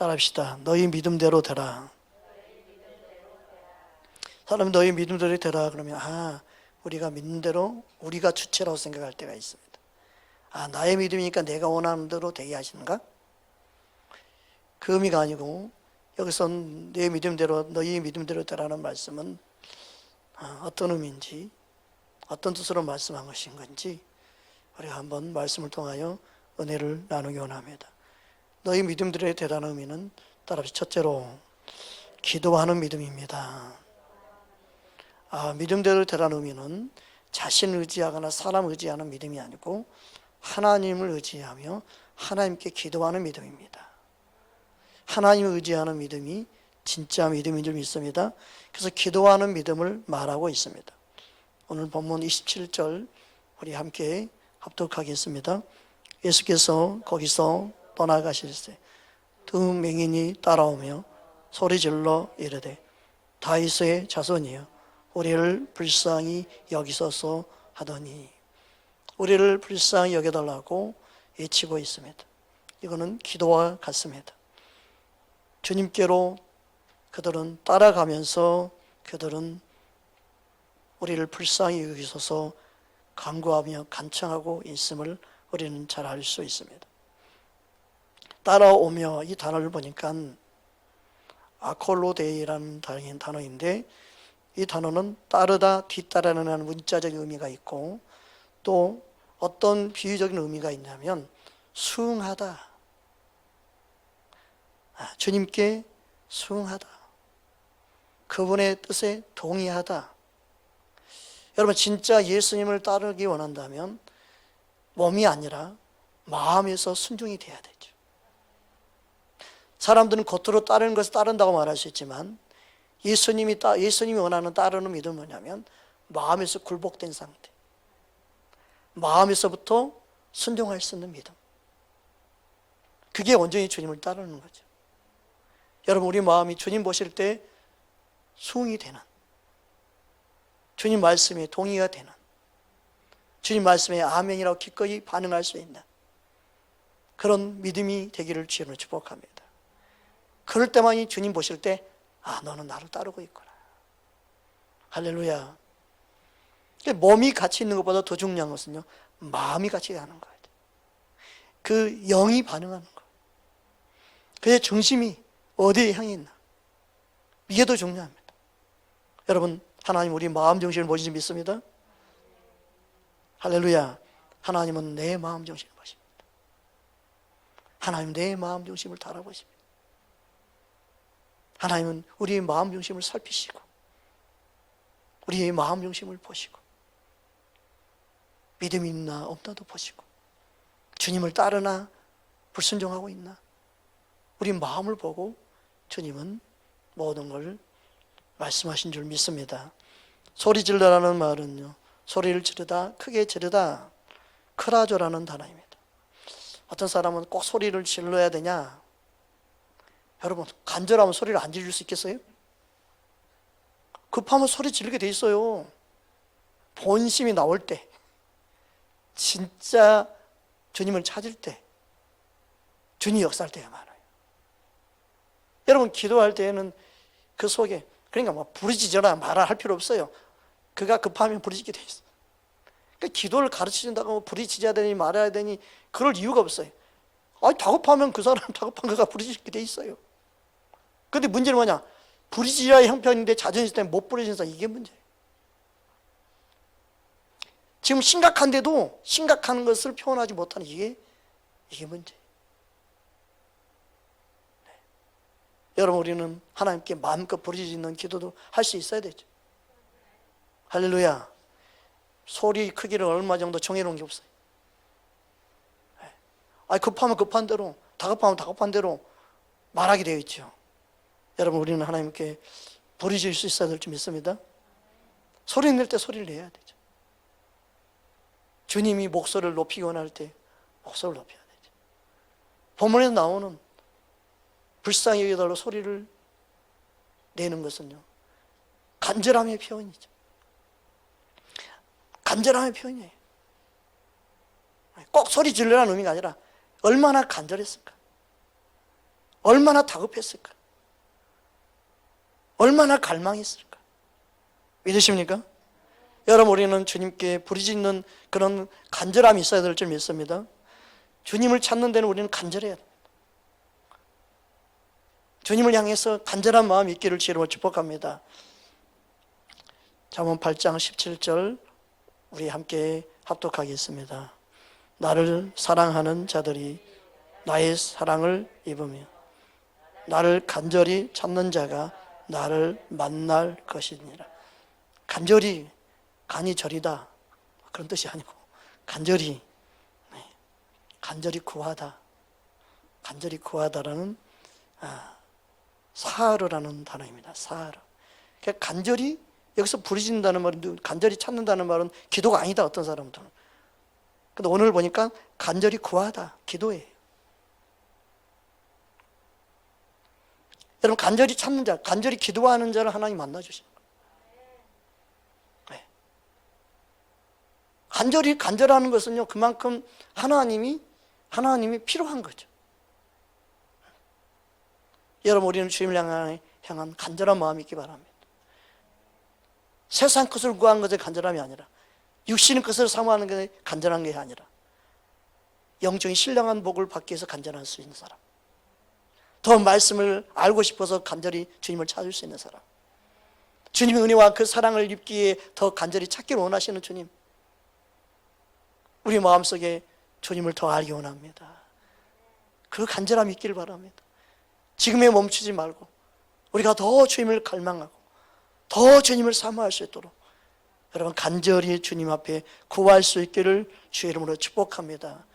따라합시다. 너희 믿음대로 되라. 사람이 너희 믿음대로 되라 그러면 우리가 믿는 대로 우리가 주체라고 생각할 때가 있습니다. 나의 믿음이니까 내가 원하는 대로 되게 하시는가? 그 의미가 아니고 여기서 내 믿음대로 너희 믿음대로 되라는 말씀은 어떤 의미인지 어떤 뜻으로 말씀한 것인 건지 우리가 한번 말씀을 통하여 은혜를 나누기 원합니다. 너희 믿음대로 되라는 의미는 따라서 첫째로 기도하는 믿음입니다. 믿음대로 되라는 의미는 자신을 의지하거나 사람 의지하는 믿음이 아니고 하나님을 의지하며 하나님께 기도하는 믿음입니다. 하나님을 의지하는 믿음이 진짜 믿음인 줄 믿습니다. 그래서 기도하는 믿음을 말하고 있습니다. 오늘 본문 27절 우리 함께 합독하겠습니다. 예수께서 거기서 떠나가실 때 두 맹인이 따라오며 소리질러 이르되 다윗의 자손이여 우리를 불쌍히 여기소서 하더니 우리를 불쌍히 여겨달라고 외치고 있습니다. 이거는 기도와 같습니다. 주님께로 그들은 따라가면서 그들은 우리를 불쌍히 여기소서 간구하며 간청하고 있음을 우리는 잘 알 수 있습니다. 따라오며 이 단어를 보니까 아콜로데이라는 단어인데 이 단어는 따르다, 뒤따르는 문자적인 의미가 있고 또 어떤 비유적인 의미가 있냐면 수응하다, 주님께 수응하다, 그분의 뜻에 동의하다. 여러분 진짜 예수님을 따르기 원한다면 몸이 아니라 마음에서 순종이 돼야 되죠. 사람들은 겉으로 따르는 것을 따른다고 말할 수 있지만 예수님이 원하는 따르는 믿음은 뭐냐면 마음에서 굴복된 상태, 마음에서부터 순종할 수 있는 믿음, 그게 온전히 주님을 따르는 거죠. 여러분 우리 마음이 주님 보실 때 수응이 되는, 주님 말씀에 동의가 되는, 주님 말씀에 아멘이라고 기꺼이 반응할 수 있는 그런 믿음이 되기를 주님으로 축복합니다. 그럴 때만이 주님 보실 때 너는 나를 따르고 있구나. 할렐루야. 몸이 같이 있는 것보다 더 중요한 것은요, 마음이 같이 가는 거예요. 그 영이 반응하는 거예요. 그의 중심이 어디에 향해 있나, 이게 더 중요합니다. 여러분 하나님 우리 마음 중심을 보시지 믿습니다. 할렐루야. 하나님은 내 마음 중심을 보십니다. 하나님은 내 마음 중심을 달아보십니다. 하나님은 우리의 마음 중심을 살피시고 우리의 마음 중심을 보시고 믿음이 있나 없나도 보시고 주님을 따르나 불순종하고 있나 우리 마음을 보고 주님은 모든 걸 말씀하신 줄 믿습니다. 소리 질러라는 말은요, 소리를 지르다, 크게 지르다, 크라조라는 단어입니다. 어떤 사람은 꼭 소리를 질러야 되냐? 여러분 간절하면 소리를 안 지를 수 있겠어요? 급하면 소리 지르게 돼 있어요. 본심이 나올 때, 진짜 주님을 찾을 때 주님이 역사할 때가 많아요. 여러분 기도할 때에는 그 속에, 그러니까 뭐 부르짖어라 말아 할 필요 없어요. 그가 급하면 부르짖게 돼 있어요. 그러니까 기도를 가르치신다고 부르짖어야 되니 말아야 되니 그럴 이유가 없어요. 다급하면 그 사람 다급한 그가 부르짖게 돼 있어요. 그런데 문제는 뭐냐? 부르짖어야 형편인데 자존심 때문에 못 부르짖는 사람, 이게 문제예요. 지금 심각한데도 심각한 것을 표현하지 못하는 이게 문제예요. 네. 여러분 우리는 하나님께 마음껏 부르짖는 기도도 할 수 있어야 되죠. 할렐루야. 소리 크기를 얼마 정도 정해놓은 게 없어요. 네. 급하면 급한 대로, 다급하면 다급한 대로 말하게 되어 있죠. 여러분 우리는 하나님께 부르짖을 수 있어야 될 줄 믿습니다. 소리 낼 때 소리를 내야 되죠. 주님이 목소리를 높이기 원할 때 목소리를 높여야 되죠. 본문에 나오는 불쌍히 여겨달라고 소리를 내는 것은요, 간절함의 표현이죠. 간절함의 표현이에요. 꼭 소리 지르라는 의미가 아니라 얼마나 간절했을까, 얼마나 다급했을까? 얼마나 갈망했을까? 믿으십니까? 여러분, 우리는 주님께 부르짖는 그런 간절함이 있어야 될 줄 믿습니다. 주님을 찾는 데는 우리는 간절해야 됩니다. 주님을 향해서 간절한 마음이 있기를 주로 축복합니다. 잠언 8장 17절 우리 함께 합독하겠습니다. 나를 사랑하는 자들이 나의 사랑을 입으며 나를 간절히 찾는 자가 나를 만날 것이니라. 간절히, 간이 절이다 그런 뜻이 아니고 간절히, 간절히 구하다, 간절히 구하다라는 사하르라는 단어입니다. 사하르. 그러니까 간절히, 여기서 부르짖는다는 말은, 간절히 찾는다는 말은 기도가 아니다, 어떤 사람들은. 근데 오늘 보니까 간절히 구하다, 기도예요. 여러분, 간절히 찾는 자, 간절히 기도하는 자를 하나님 만나주시는 거예요. 간절히 간절하는 것은요, 그만큼 하나님이 필요한 거죠. 여러분, 우리는 주님을 향한 간절한 마음이 있기 바랍니다. 세상 것을 구한 것에 간절함이 아니라, 육신의 것을 사모하는 게 간절한 게 아니라, 영적인 신령한 복을 받기 위해서 간절할 수 있는 사람, 더 말씀을 알고 싶어서 간절히 주님을 찾을 수 있는 사람, 주님의 은혜와 그 사랑을 입기에 더 간절히 찾기를 원하시는 주님, 우리 마음속에 주님을 더 알기 원합니다. 그 간절함이 있기를 바랍니다. 지금에 멈추지 말고 우리가 더 주님을 갈망하고 더 주님을 사모할 수 있도록 여러분 간절히 주님 앞에 구할 수 있기를 주의 이름으로 축복합니다.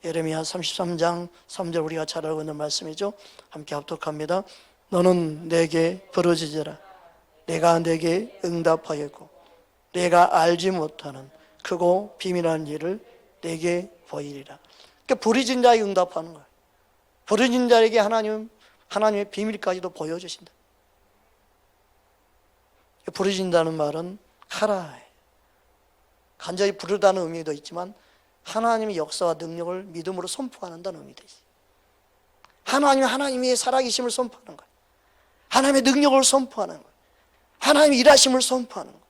예레미야 33장 3절 우리가 잘 알고 있는 말씀이죠. 함께 합독합니다. 너는 내게 부르짖으라. 내가 내게 응답하겠고 내가 알지 못하는 크고 비밀한 일을 내게 보이리라. 그러니까 부르짖은 자에게 응답하는 거예요. 부르짖은 자에게 하나님의 비밀까지도 보여주신다. 부르짖는다는 말은 하라, 간절히 부르다는 의미도 있지만 하나님의 역사와 능력을 믿음으로 선포한다는 의미도 있어요. 하나님의 살아계심을 선포하는 거예요. 하나님의 능력을 선포하는 거예요. 하나님의 일하심을 선포하는 거예요.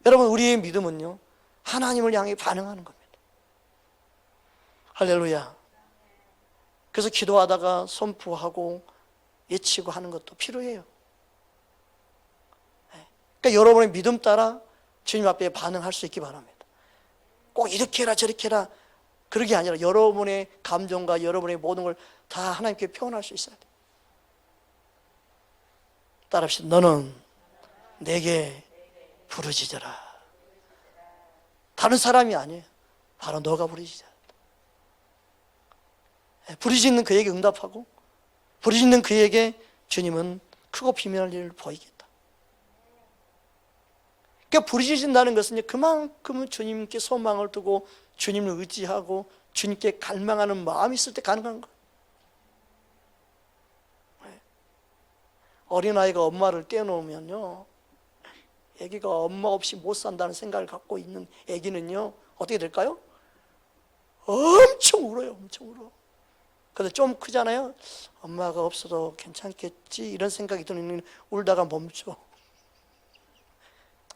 여러분, 우리의 믿음은요, 하나님을 향해 반응하는 겁니다. 할렐루야. 그래서 기도하다가 선포하고 외치고 하는 것도 필요해요. 그러니까 여러분의 믿음 따라 주님 앞에 반응할 수 있기 바랍니다. 꼭 이렇게 해라 저렇게 해라 그런 게 아니라 여러분의 감정과 여러분의 모든 걸 다 하나님께 표현할 수 있어야 돼요. 따라합시다. 너는 내게 부르짖어라. 다른 사람이 아니에요. 바로 너가 부르짖어야 돼. 부르짖는 그에게 응답하고 부르짖는 그에게 주님은 크고 비밀한 일을 보이겠다. 그러니까 부르짖는다는 것은 그만큼 주님께 소망을 두고 주님을 의지하고 주님께 갈망하는 마음이 있을 때 가능한 거예요. 어린아이가 엄마를 떼어놓으면요, 아기가 엄마 없이 못 산다는 생각을 갖고 있는 아기는요 어떻게 될까요? 엄청 울어요. 엄청 울어. 근데 좀 크잖아요. 엄마가 없어도 괜찮겠지 이런 생각이 드는, 울다가 멈춰.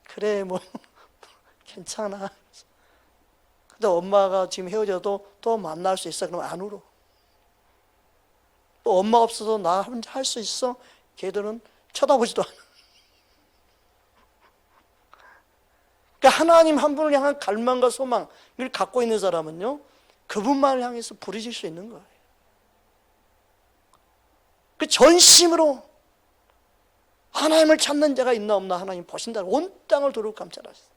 그래 뭐 괜찮아. 근데 엄마가 지금 헤어져도 또 만날 수 있어 그러면 안 울어. 또 엄마 없어도 나 혼자 할 수 있어. 걔들은 쳐다보지도 않아. 그러니까 하나님 한 분을 향한 갈망과 소망을 갖고 있는 사람은요, 그분만을 향해서 부르짖을 수 있는 거예요. 그 전심으로 하나님을 찾는 자가 있나 없나 하나님 보신다. 온 땅을 도로 감찰하셨어요.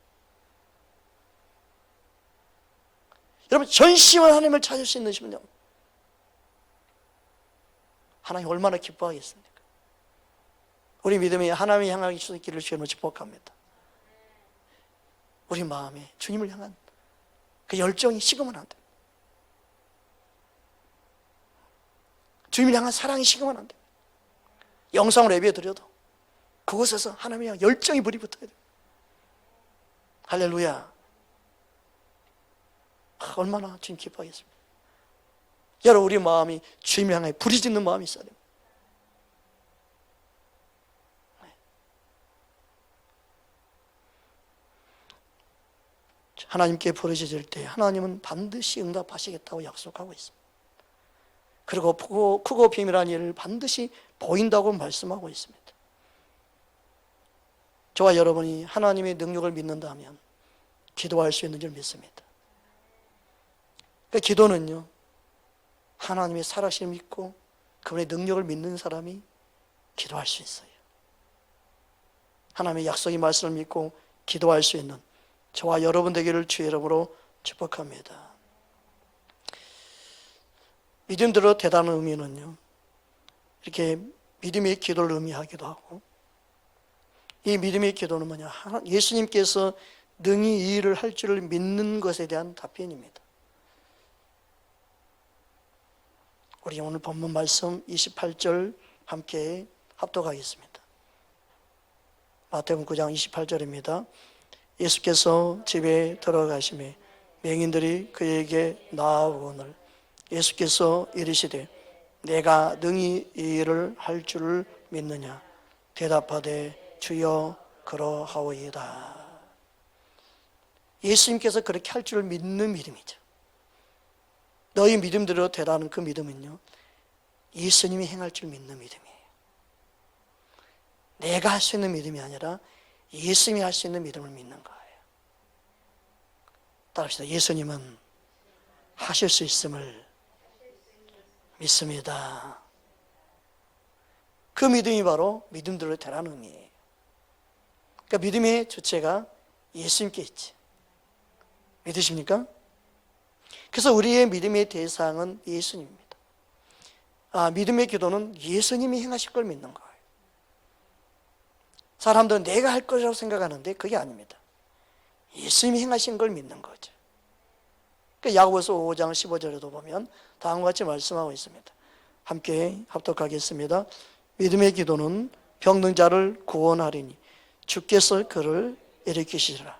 여러분, 전심으로 하나님을 찾을 수 있는 분요, 하나님 얼마나 기뻐하겠습니까? 우리 믿음이 하나님을 향할 수 있기를 주님을 축복합니다. 우리 마음에 주님을 향한 그 열정이 식으면 안 돼. 주님을 향한 사랑이 식으면 안 돼. 영상을 예배 드려도 그곳에서 하나님을 향한 열정이 불이 붙어야 돼. 할렐루야. 얼마나 주님 기뻐하겠습니까? 여러분, 우리 마음이 주님을 향해 부르짖는 마음이 있어야 됩니다. 하나님께 부르짖을 때 하나님은 반드시 응답하시겠다고 약속하고 있습니다. 그리고 크고 비밀한 일을 반드시 보인다고 말씀하고 있습니다. 저와 여러분이 하나님의 능력을 믿는다면 기도할 수 있는 줄 믿습니다. 그러니까 기도는요, 하나님의 살아심을 믿고 그분의 능력을 믿는 사람이 기도할 수 있어요. 하나님의 약속의 말씀을 믿고 기도할 수 있는 저와 여러분 되기를 주의 이름으로 축복합니다. 믿음대로 대단한 의미는요, 이렇게 믿음의 기도를 의미하기도 하고, 이 믿음의 기도는 뭐냐, 예수님께서 능히 이 일을 할 줄을 믿는 것에 대한 답변입니다. 우리 오늘 본문 말씀 28절 함께 합독하겠습니다. 마태복음 9장 28절입니다. 예수께서 집에 들어가시매 맹인들이 그에게 나아오거늘 예수께서 이르시되 내가 능히 이 일을 할 줄을 믿느냐 대답하되 주여 그러하오이다. 예수님께서 그렇게 할 줄을 믿는 믿음이죠. 너희 믿음대로 되라는 그 믿음은요, 예수님이 행할 줄 믿는 믿음이에요. 내가 할 수 있는 믿음이 아니라 예수님이 할 수 있는 믿음을 믿는 거예요. 따라합시다. 예수님은 하실 수 있음을 믿습니다. 그 믿음이 바로 믿음대로 되라는 의미예요. 그러니까 믿음의 주체가 예수님께 있지. 믿으십니까? 그래서 우리의 믿음의 대상은 예수님입니다. 믿음의 기도는 예수님이 행하실 걸 믿는 거예요. 사람들은 내가 할 것이라고 생각하는데 그게 아닙니다. 예수님이 행하신 걸 믿는 거죠. 그러니까 야고보서 5장 15절에도 보면 다음과 같이 말씀하고 있습니다. 함께 합독하겠습니다. 믿음의 기도는 병든 자를 구원하리니 주께서 그를 일으키시리라.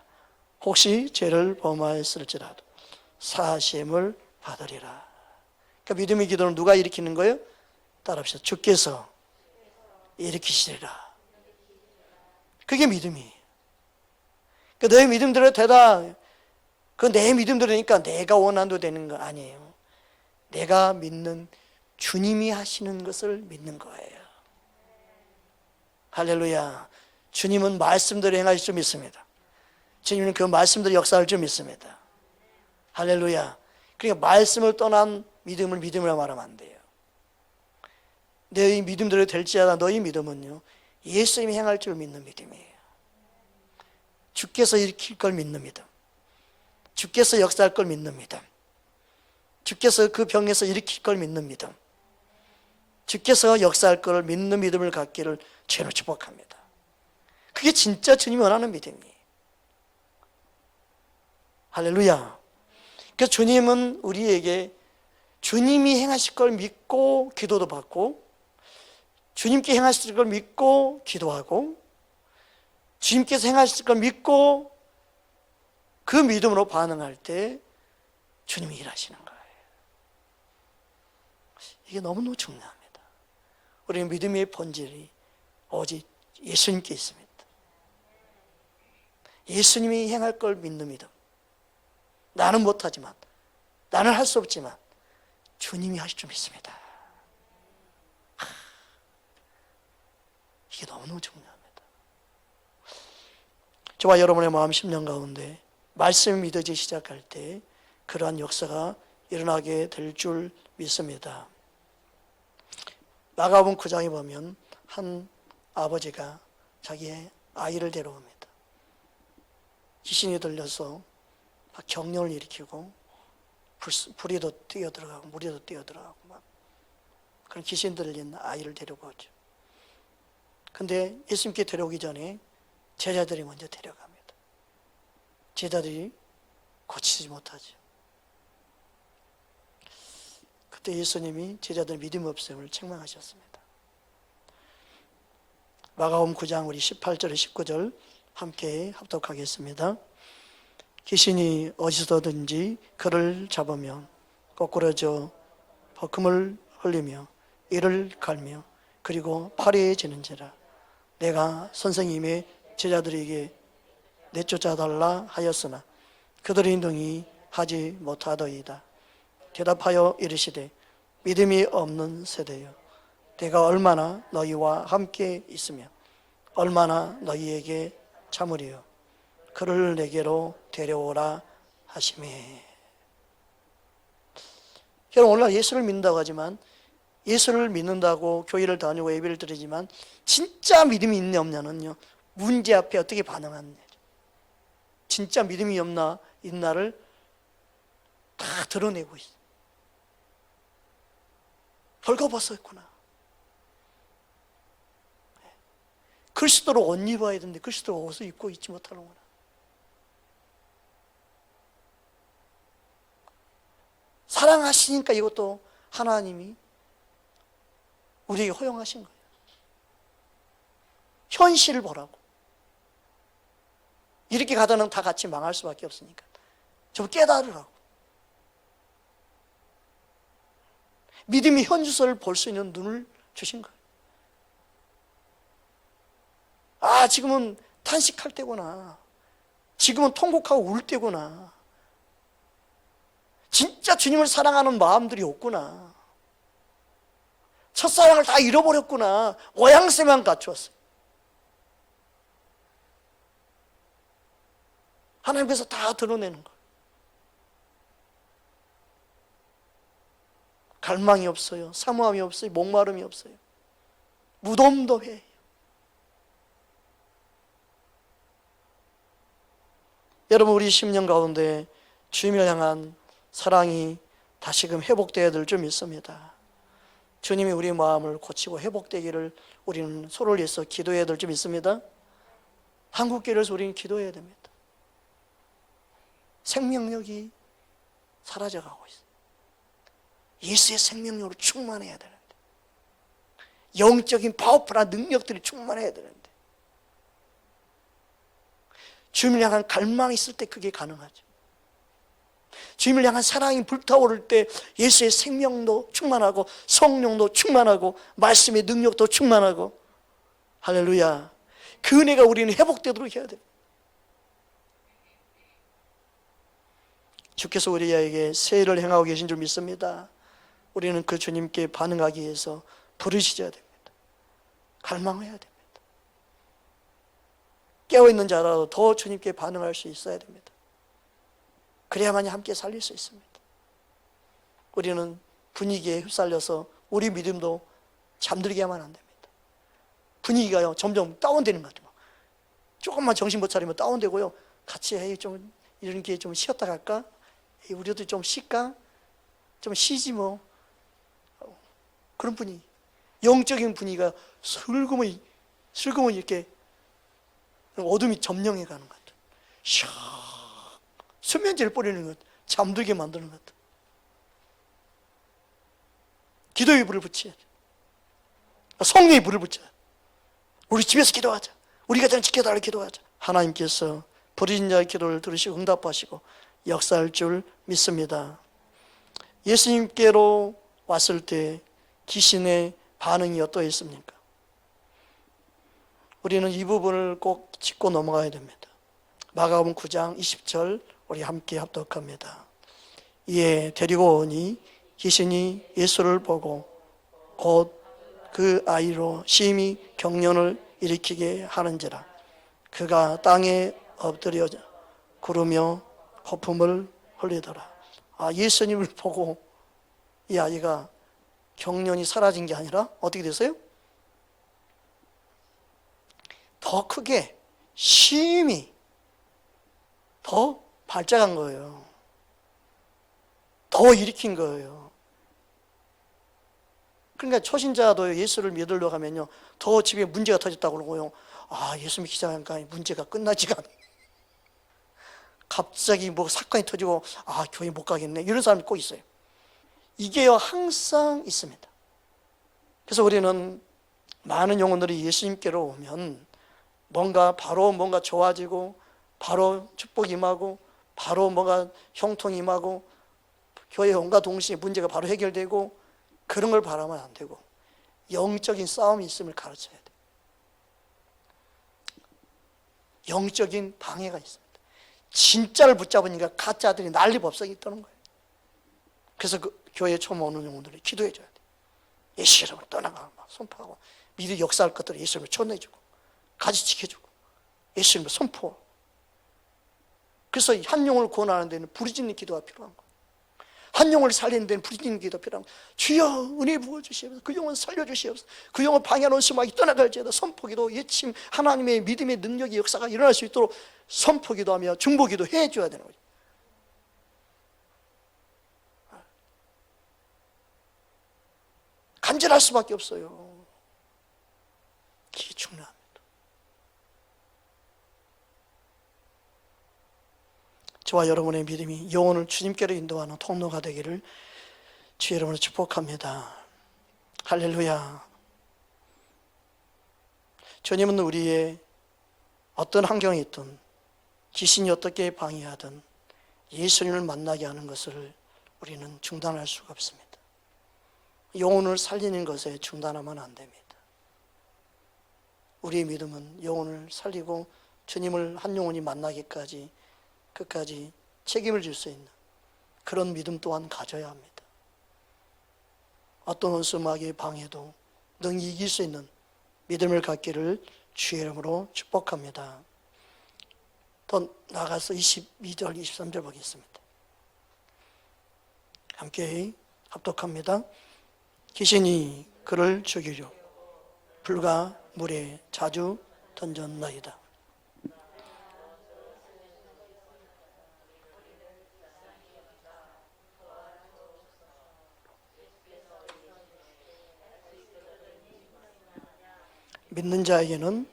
혹시 죄를 범하였을지라도 사심을 받으리라. 그러니까 믿음의 기도는 누가 일으키는 거예요? 따라합시다. 주께서 일으키시리라. 그게 믿음이에요. 그러니까 너의 믿음대로 되다. 그 내 믿음대로 되니까 내가 원하는 대로 되는 거 아니에요. 내가 믿는 주님이 하시는 것을 믿는 거예요. 할렐루야. 주님은 말씀대로 행하실 줄 믿습니다. 주님은 그 말씀대로 역사할 줄 믿습니다. 할렐루야. 그러니까 말씀을 떠난 믿음을 믿음이라고 말하면 안 돼요. 너희 믿음대로 될지어다. 너희 믿음은요, 예수님이 행할 줄 믿는 믿음이에요. 주께서 일으킬 걸 믿는 믿음, 주께서 역사할 걸 믿는 믿음, 주께서 그 병에서 일으킬 걸 믿는 믿음, 주께서 역사할 걸 믿는 믿음을 갖기를 주로 축복합니다. 그게 진짜 주님이 원하는 믿음이에요. 할렐루야. 그래서 주님은 우리에게 주님이 행하실 걸 믿고 기도도 받고, 주님께 행하실 걸 믿고 기도하고, 주님께서 행하실 걸 믿고 그 믿음으로 반응할 때 주님이 일하시는 거예요. 이게 너무너무 중요합니다. 우리의 믿음의 본질이 오직 예수님께 있습니다. 예수님이 행할 걸 믿는 믿음. 나는 못하지만, 나는 할 수 없지만 주님이 하실 줄 믿습니다. 이게 너무너무 중요합니다. 저와 여러분의 마음 심령 가운데 말씀이 믿어지기 시작할 때 그러한 역사가 일어나게 될 줄 믿습니다. 마가복음 9장에 보면 한 아버지가 자기의 아이를 데려옵니다. 귀신이 들려서 막 경련을 일으키고 불이 더 뛰어들어가고 물이 더 뛰어들어가고 막 그런 귀신 들린 아이를 데려오죠. 근데 예수님께 데려오기 전에 제자들이 먼저 데려갑니다. 제자들이 고치지 못하죠. 그때 예수님이 제자들 믿음 없음을 책망하셨습니다. 마가복음 9장 우리 18절 19절 함께 합독하겠습니다. 귀신이 어디서든지 그를 잡으면 거꾸러져 헛금을 흘리며 이를 갈며 그리고 파리해지는지라. 내가 선생님의 제자들에게 내쫓아달라 하였으나 그들이 능히 하지 못하더이다. 대답하여 이르시되 믿음이 없는 세대여, 내가 얼마나 너희와 함께 있으며 얼마나 너희에게 참으리요. 그를 내게로 데려오라 하시매. 여러분, 오늘날 예수를 믿는다고 하지만, 예수를 믿는다고 교회를 다니고 예배를 드리지만 진짜 믿음이 있냐 없냐는요, 문제 앞에 어떻게 반응하느냐. 진짜 믿음이 있나를 다 드러내고 있어. 벌거벗었구나. 그리스도로 옷 입어야 되는데 그리스도로 옷을 입고 있지 못하는구나. 사랑하시니까 이것도 하나님이 우리에게 허용하신 거예요. 현실을 보라고. 이렇게 가다는 다 같이 망할 수밖에 없으니까 좀 깨달으라고. 믿음의 현주소를 볼 수 있는 눈을 주신 거예요. 아, 지금은 탄식할 때구나. 지금은 통곡하고 울 때구나. 진짜 주님을 사랑하는 마음들이 없구나. 첫사랑을 다 잃어버렸구나. 모양새만 갖추었어요. 하나님께서 다 드러내는 거예요. 갈망이 없어요. 사모함이 없어요. 목마름이 없어요. 무덤도 해요. 여러분, 우리 10년 가운데 주님을 향한 사랑이 다시금 회복되어야 될 줄 믿습니다. 주님이 우리 마음을 고치고 회복되기를 우리는 서로를 위해서 기도해야 될 줄 믿습니다. 한국교회를 위해서 우리는 기도해야 됩니다. 생명력이 사라져가고 있어요. 예수의 생명력으로 충만해야 되는데, 영적인 파워풀한 능력들이 충만해야 되는데, 주님을 향한 갈망이 있을 때 그게 가능하죠. 주님을 향한 사랑이 불타오를 때 예수의 생명도 충만하고 성령도 충만하고 말씀의 능력도 충만하고, 할렐루야, 그 은혜가 우리는 회복되도록 해야 됩니다. 주께서 우리에게 새해를 행하고 계신 줄 믿습니다. 우리는 그 주님께 반응하기 위해서 부르짖어야 됩니다. 갈망해야 됩니다. 깨어있는 자라도 더 주님께 반응할 수 있어야 됩니다. 그래야만이 함께 살릴 수 있습니다. 우리는 분위기에 휩쓸려서 우리 믿음도 잠들게 하면 안 됩니다. 분위기가요, 점점 다운되는 것 같아요. 조금만 정신 못 차리면 다운되고요, 같이 좀 이런 게 좀 쉬었다 갈까? 우리도 좀 쉴까? 좀 쉬지 뭐. 그런 분위기, 영적인 분위기가 슬그머니 이렇게 어둠이 점령해 가는 것 같아요. 샥 수면제를 뿌리는 것, 잠들게 만드는 것 같아요. 기도의 불을 붙여야 돼. 성령의 불을 붙여야 돼. 우리 집에서 기도하자. 우리 가정을 지켜달라고 기도하자. 하나님께서 부르짖은 자의 기도를 들으시고 응답하시고 역사할 줄 믿습니다. 예수님께로 왔을 때 귀신의 반응이 어떠했습니까? 우리는 이 부분을 꼭 짚고 넘어가야 됩니다. 마가복음 9장 20절 우리 함께 합독합니다. 이에 데리고 오니 귀신이 예수를 보고 곧 그 아이로 심히 경련을 일으키게 하는지라. 그가 땅에 엎드려 구르며 거품을 흘리더라. 아, 예수님을 보고 이 아이가 경련이 사라진 게 아니라 어떻게 됐어요? 더 크게 심히 더 발작한 거예요. 더 일으킨 거예요. 그러니까 초신자도 예수를 믿으려고 하면요, 더 집에 문제가 터졌다고 그러고요, 아, 예수 믿기 시작하니까 문제가 끝나지가 않아요. 갑자기 뭐 사건이 터지고, 아, 교회 못 가겠네, 이런 사람이 꼭 있어요. 이게요, 항상 있습니다. 그래서 우리는 많은 영혼들이 예수님께로 오면 뭔가 바로 뭔가 좋아지고, 바로 축복이 임하고, 바로 뭔가 형통이 임하고, 교회에 온과 동시에 문제가 바로 해결되고, 그런 걸 바라면 안 되고 영적인 싸움이 있음을 가르쳐야 돼. 영적인 방해가 있습니다. 진짜를 붙잡으니까 가짜들이 난리법석이 떠는 거예요. 그래서 그 교회 처음 오는 영혼들이 기도해 줘야 돼. 예수 이름을 떠나가 막 선포하고 미리 역사할 것들을 예수 이름을 촌내주고 가지 지켜주고 예수 이름을 선포. 그래서 한 영혼을 구원하는 데는 부르짖는 기도가 필요한 거예요. 한 영혼을 살리는 데는 부르짖는 기도가 필요한 거예요. 주여 은혜 부어주시옵소서. 그 영혼 살려주시옵소서. 그 영혼 방해하는 수막이 떠나갈지어다. 선포기도 예침 하나님의 믿음의 능력의 역사가 일어날 수 있도록 선포기도하며 중보기도 해줘야 되는 거죠. 간절할 수밖에 없어요. 이게 중요합니다. 저와 여러분의 믿음이 영혼을 주님께로 인도하는 통로가 되기를 주의 이름으로 축복합니다. 할렐루야. 주님은 우리의 어떤 환경이 있든 귀신이 어떻게 방해하든 예수님을 만나게 하는 것을 우리는 중단할 수가 없습니다. 영혼을 살리는 것에 중단하면 안 됩니다. 우리의 믿음은 영혼을 살리고 주님을 한 영혼이 만나기까지 끝까지 책임을 질 수 있는 그런 믿음 또한 가져야 합니다. 어떤 원수마귀의 방해도 능히 이길 수 있는 믿음을 갖기를 주의 이름으로 축복합니다. 더 나아가서 22절, 23절 보겠습니다. 함께 합독합니다. 귀신이 그를 죽이려 불과 물에 자주 던졌나이다. 믿는 자에게는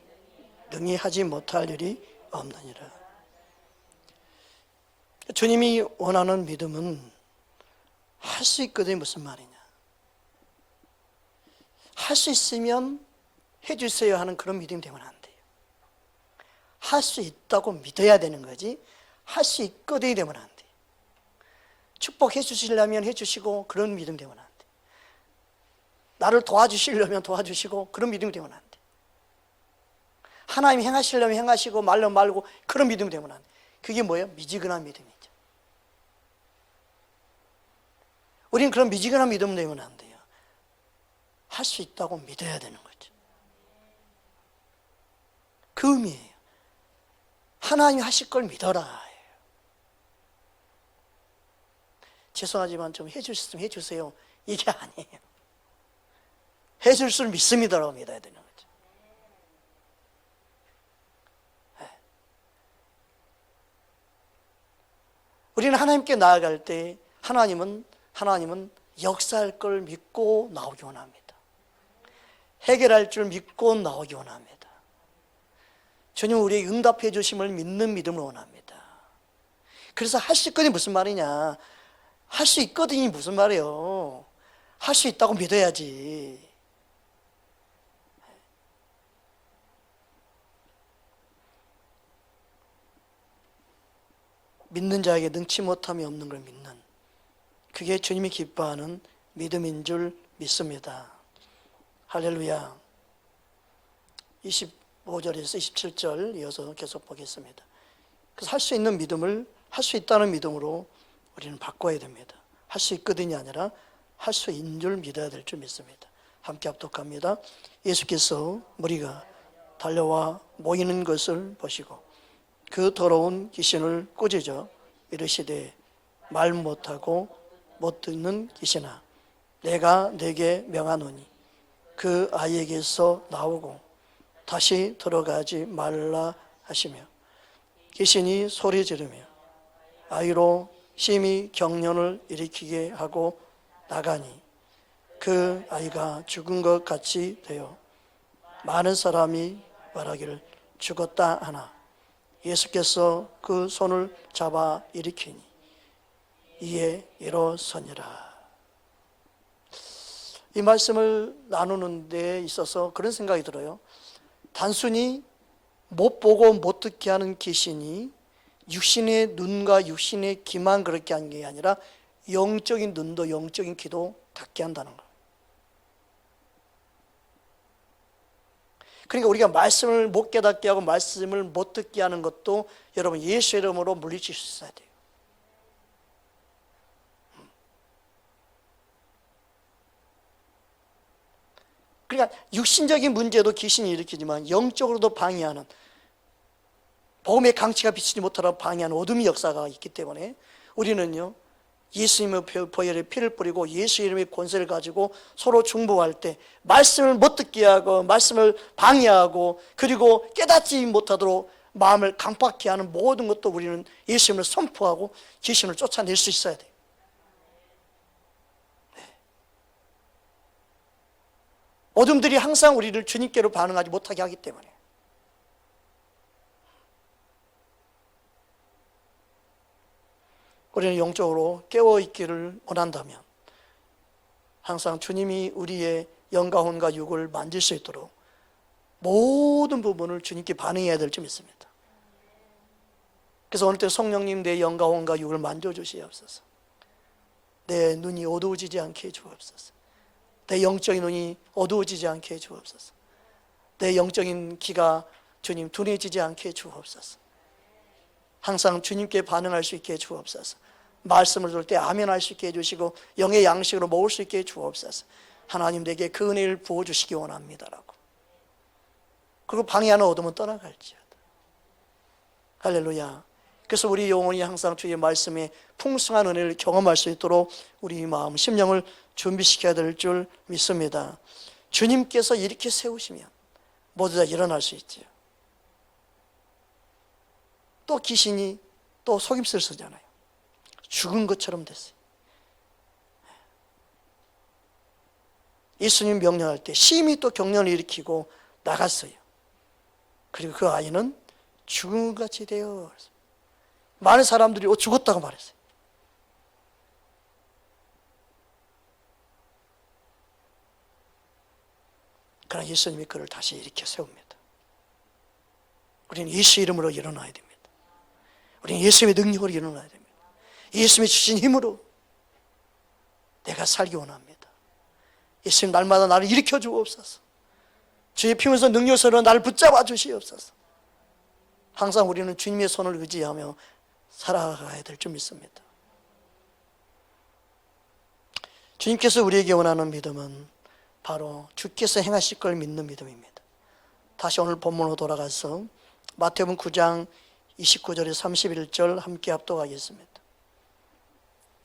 능히 하지 못할 일이 없느니라. 주님이 원하는 믿음은 할 수 있거든요. 무슨 말이냐? 할 수 있으면 해주세요 하는 그런 믿음이 되면 안 돼요. 할 수 있다고 믿어야 되는 거지 할 수 있거든요 되면 안 돼요. 축복해 주시려면 해주시고 그런 믿음 되면 안 돼요. 나를 도와주시려면 도와주시고 그런 믿음이 되면 안 돼요. 하나님 행하시려면 행하시고 말려 말고 그런 믿음이 되면 안 돼요. 그게 뭐예요? 미지근한 믿음이죠. 우리는 그런 미지근한 믿음 되면 안 돼요. 할 수 있다고 믿어야 되는 거죠. 그 의미예요. 하나님이 하실 걸 믿어라. 죄송하지만 좀 해주셨으면 해주세요. 이게 아니에요. 해줄 줄 믿습니다라고 믿어야 되는 거죠. 우리는 하나님께 나아갈 때 하나님은 역사할 걸 믿고 나오기 원합니다. 해결할 줄 믿고 나오기 원합니다. 주님 우리에게 응답해 주심을 믿는 믿음을 원합니다. 그래서 할 수 있거든요 무슨 말이냐? 할 수 있거든요 무슨 말이에요? 할 수 있다고 믿어야지. 믿는 자에게 능치 못함이 없는 걸 믿는, 그게 주님이 기뻐하는 믿음인 줄 믿습니다. 할렐루야. 25절에서 27절 이어서 계속 보겠습니다. 그래서 할 수 있는 믿음을 할 수 있다는 믿음으로 우리는 바꿔야 됩니다. 할 수 있거든이 아니라 할 수 있는 줄 믿어야 될 줄 믿습니다. 함께 합독합니다. 예수께서 무리가 달려와 모이는 것을 보시고 그 더러운 귀신을 꾸짖어 이르시되 말 못하고 못 듣는 귀신아 내가 네게 명하노니 그 아이에게서 나오고 다시 들어가지 말라 하시며 귀신이 소리 지르며 아이로 심히 경련을 일으키게 하고 나가니 그 아이가 죽은 것 같이 되어 많은 사람이 말하기를 죽었다 하나 예수께서 그 손을 잡아 일으키니 이에 일어서니라. 이 말씀을 나누는 데 있어서 그런 생각이 들어요. 단순히 못 보고 못 듣게 하는 귀신이 육신의 눈과 육신의 귀만 그렇게 하는 게 아니라 영적인 눈도 영적인 귀도 닫게 한다는 거예요. 그러니까 우리가 말씀을 못 깨닫게 하고 말씀을 못 듣게 하는 것도 여러분 예수 이름으로 물리칠 수 있어야 돼요. 그러니까 육신적인 문제도 귀신이 일으키지만 영적으로도 방해하는, 복음의 강치가 비치지 못하도록 방해하는 어둠의 역사가 있기 때문에 우리는요, 예수님의 보혈의 피를 뿌리고 예수 이름의 권세를 가지고 서로 중보할 때 말씀을 못 듣게 하고 말씀을 방해하고 그리고 깨닫지 못하도록 마음을 강팍케 하는 모든 것도 우리는 예수님을 선포하고 귀신을 쫓아낼 수 있어야 돼요. 어둠들이 항상 우리를 주님께로 반응하지 못하게 하기 때문에. 우리는 영적으로 깨어있기를 원한다면 항상 주님이 우리의 영과 혼과 육을 만질 수 있도록 모든 부분을 주님께 반응해야 될 줄 믿습니다. 그래서 오늘 때 성령님 내 영과 혼과 육을 만져주시옵소서. 내 눈이 어두워지지 않게 해주옵소서. 내 영적인 눈이 어두워지지 않게 해주옵소서. 내 영적인 귀가 주님 둔해지지 않게 해주옵소서. 항상 주님께 반응할 수 있게 해주옵소서. 말씀을 들을 때 아멘 할 수 있게 해주시고 영의 양식으로 먹을 수 있게 해주옵소서. 하나님 내게 그 은혜를 부어주시기 원합니다라고. 그리고 방해하는 어둠은 떠나갈지어다. 할렐루야. 그래서 우리 영혼이 항상 주의 말씀에 풍성한 은혜를 경험할 수 있도록 우리 마음, 심령을 준비시켜야 될 줄 믿습니다. 주님께서 이렇게 세우시면 모두 다 일어날 수 있지요. 또 귀신이 또 속임수를 쓰잖아요. 죽은 것처럼 됐어요. 예수님 명령할 때 심히 또 경련을 일으키고 나갔어요. 그리고 그 아이는 죽은 것 같이 되어. 많은 사람들이 죽었다고 말했어요. 그러나 예수님이 그를 다시 일으켜 세웁니다. 우리는 예수 이름으로 일어나야 됩니다. 우리는 예수님의 능력으로 일어나야 됩니다. 예수님이 주신 힘으로 내가 살기 원합니다. 예수님 날마다 나를 일으켜 주옵소서. 주의 피면서 능력으로 나를 붙잡아 주시옵소서. 항상 우리는 주님의 손을 의지하며 살아가야 될 줄 믿습니다. 주님께서 우리에게 원하는 믿음은 바로 주께서 행하실 걸 믿는 믿음입니다. 다시 오늘 본문으로 돌아가서 마태복음 9장 29절에 31절 함께 합독하겠습니다.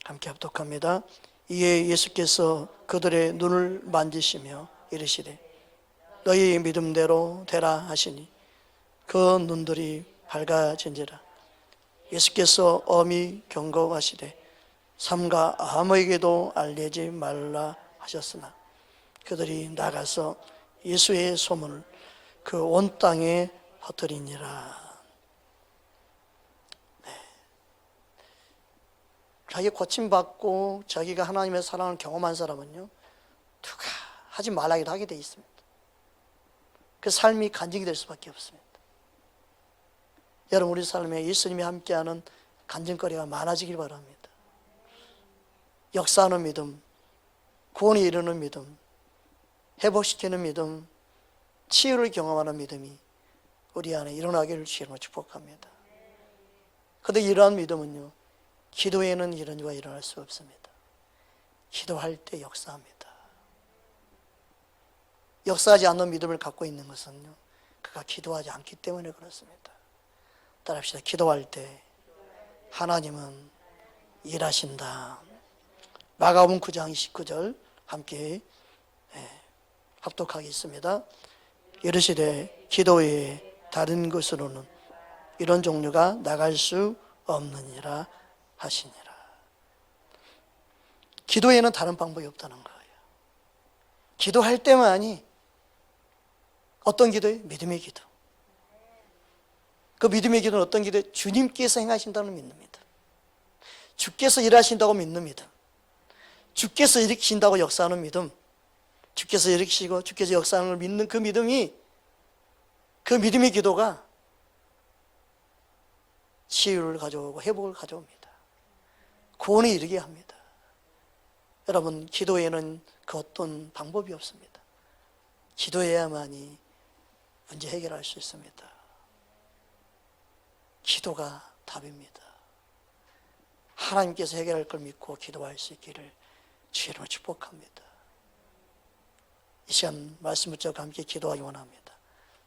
함께 합독합니다. 이에 예수께서 그들의 눈을 만지시며 이르시되 너희의 믿음대로 되라 하시니 그 눈들이 밝아진지라. 예수께서 엄히 경고하시되 삼가 아무에게도 알리지 말라 하셨으나 그들이 나가서 예수의 소문을 그 온 땅에 퍼뜨리니라. 자기 고침받고 자기가 하나님의 사랑을 경험한 사람은요, 누가 하지 말라기도 하게 돼 있습니다. 그 삶이 간증이 될 수밖에 없습니다. 여러분, 우리 삶에 예수님이 함께하는 간증거리가 많아지길 바랍니다. 역사하는 믿음, 구원에 이르는 믿음, 회복시키는 믿음, 치유를 경험하는 믿음이 우리 안에 일어나기를 주님으로 축복합니다. 그런데 이러한 믿음은요, 기도에는 이런 일이 일어날 수 없습니다. 기도할 때 역사합니다. 역사하지 않는 믿음을 갖고 있는 것은요, 그가 기도하지 않기 때문에 그렇습니다. 따라합시다. 기도할 때 하나님은 일하신다. 마가복음 9장 29절 함께 합독하겠습니다. 이르시되 기도 외에 다른 것으로는 이런 종류가 나갈 수 없느니라 하시니라. 기도에는 다른 방법이 없다는 거예요. 기도할 때만이 어떤 기도예요? 믿음의 기도. 그 믿음의 기도는 어떤 기도예요? 주님께서 행하신다는 믿습니다. 주께서 일하신다고 믿는 믿음. 주께서 일으키신다고 역사하는 믿음. 주께서 일으키시고 주께서 역사하는 걸 믿는 그 믿음이, 그 믿음의 기도가 치유를 가져오고 회복을 가져옵니다. 구원에 이르게 합니다. 여러분, 기도에는 그 어떤 방법이 없습니다. 기도해야만이 문제 해결할 수 있습니다. 기도가 답입니다. 하나님께서 해결할 걸 믿고 기도할 수 있기를 주의 이름으로 축복합니다. 이 시간 말씀 붙잡고 함께 기도하기 원합니다.